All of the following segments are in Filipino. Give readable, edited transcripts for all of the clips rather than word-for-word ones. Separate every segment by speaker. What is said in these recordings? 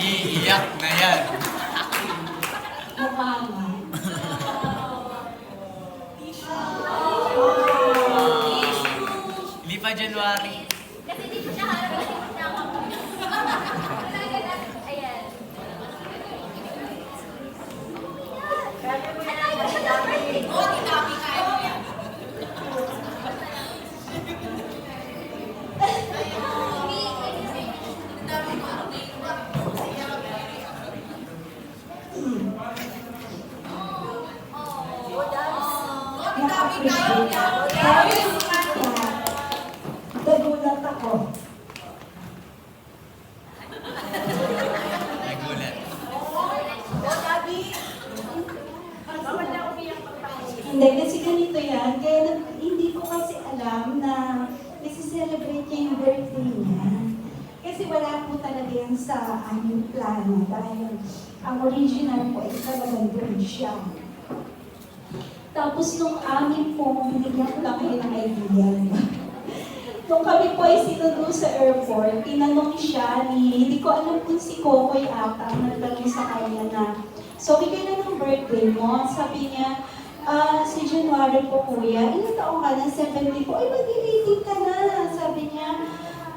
Speaker 1: Iiyak na yan.
Speaker 2: Mukha nga.
Speaker 1: Hindi pa January.
Speaker 3: Kasi di ko siya harap kasi nakakapag. Ayan. Oh, tinabi kayo yan.
Speaker 2: Nagulat ako.
Speaker 1: Nagulat.
Speaker 2: Hindi, kasi ganito yan. Kaya hindi ko kasi alam na nasi-celebrate niya yung birthday niya. Kasi wala po talaga yan sa aming plano dahil ang original po ay talagang doon siya. Tapos nung amin po, binigyan ko lang kayo ng idea. Nung kami po ay sinundo sa airport, tinanong siya hindi ko alam kung si Kokoy ata, ang nagtanong sa kanya na, so, kailan ang birthday mo? Sabi niya, si January po kuya, ilang taong ka na? 70 po. Ay, mag-18 ka na. Sabi niya,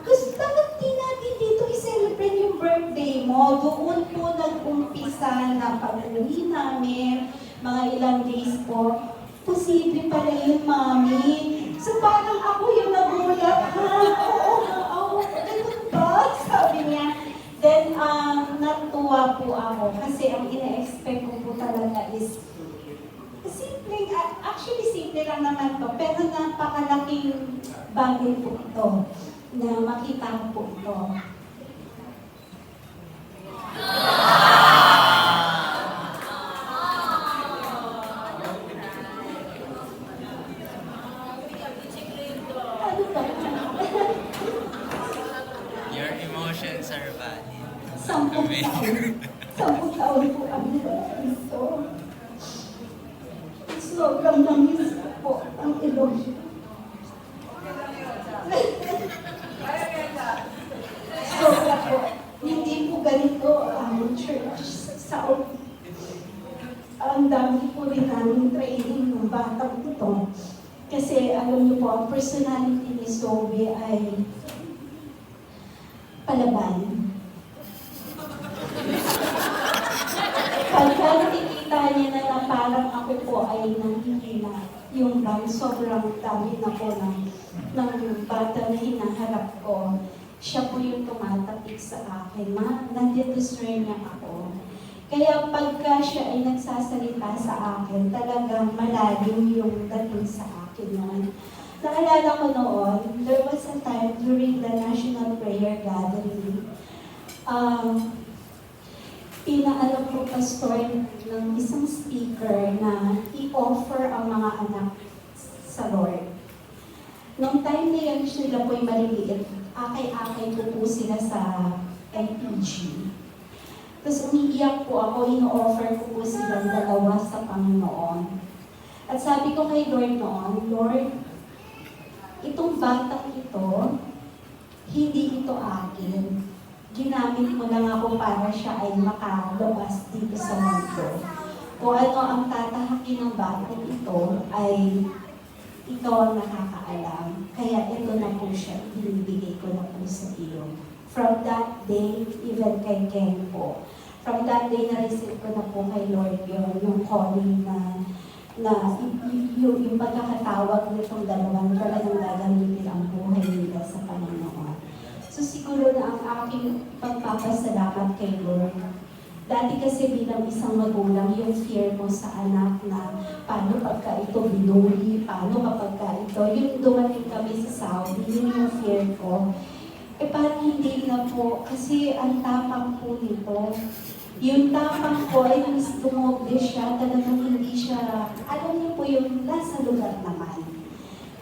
Speaker 2: gusto bakit di natin dito i-celebrate yung birthday mo? Doon po nag-umpisa na pag-uwi namin, mga ilang days po. Posible pala yun, mami. So parang ako yung nagulat, ha? Oo, ganun ba? Sabi niya. Then, natuwa po ako kasi ang ina-expect ko po talaga is simple, actually simple lang naman to, pero napakalaking bagay po ito na makita ko po ito. Ano ba?
Speaker 1: Your emotions are valid.
Speaker 2: 10 taon. 10 taon po ang nilito. Sobrang namis po ang ilong. Sobra po. Hindi po ganito ang church sa ang dami po rin namin training ng batang ito. Kasi alam niyo po, ang personality ni Zoe ay palaban. Pagka nakikita niya na parang ako po ay nanghihina, yung sobrang dami na po ng bata na hinaharap ko, siya po yung tumatapik sa akin. Nandidiscern niya ako. Kaya pagka siya ay nagsasalita sa akin, talagang malalim yung dating sa akin noon. Naalala ko noon, there was a time during the National Prayer Gathering, pinaano po pastor ng isang speaker na i-offer ang mga anak sa Lord. Nung time na yan, sila po'y maliliit, akay-akay po po sila sa LPG. Tapos umiiyak po ako, ino-offer ko po silang dalawa sa Panginoon. At sabi ko kay Lord noon, Lord, itong batang ito, hindi ito akin. Ginamit mo lang ako para siya ay makalabas dito sa mundo. Kung ano ang tatahakin ng batang ito ay ikaw ang nakakaalam. Kaya ito na po siya, binibigay ko na po sa iyo. From that day, even kay Ken po. From that day, na-receive ko na po kay Lord yung calling na yung pagkakatawag nitong dalawang talagang gagamitin ang buhay nila sa Panginoon. So siguro na ang aking pagpapasalamat kay Lord. Dati kasi bilang isang magulang, yung fear mo sa anak na paano pagka ito binuli, paano kapag ito, yung dumating kami sa Saudi, yun yung fear ko. Eh parang hindi na po, kasi ang tapang po nito. Yung tapang ko ay mas dumoble siya, talagang hindi siya, alam niyo po yung nasa lugar naman.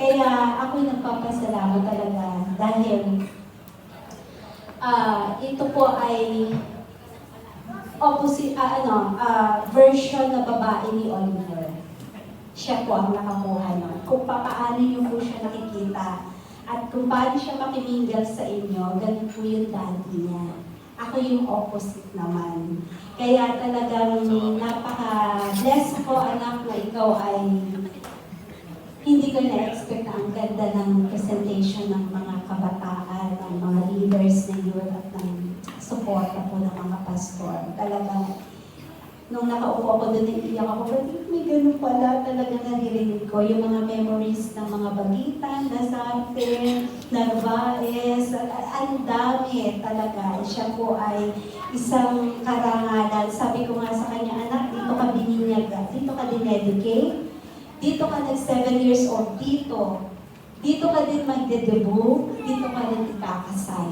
Speaker 2: Kaya ako nagpapasalamat talaga dahil ito po ay opposite, version na babae ni Oliver. Siya po ang nakakuha nun. Kung paano niyo po siya nakikita at kung paano siya makiminggal sa inyo, ganun po yung daddy niya. Ako yung opposite naman. Kaya talagang napaka-bless ako, anak, na ikaw ay hindi ko na-expect na ang ganda ng presentation ng mga kabataan, ng mga leaders ng youth at ng suporta po ng mga pastor. Talagang, nung nakaupo ako doon, naiiyak ako, bakit may ganun pala talaga naririnig ko yung mga memories ng mga Bagitan, Lasarte, Narvaez, ang dami talaga. Siya po ay isang karangalan. Sabi ko nga sa kanya, anak, dito ka bininyag, dito ka dinedicate, dito ka nag 7 years old, dito ka din magde-debut, dito ka din ikakasal.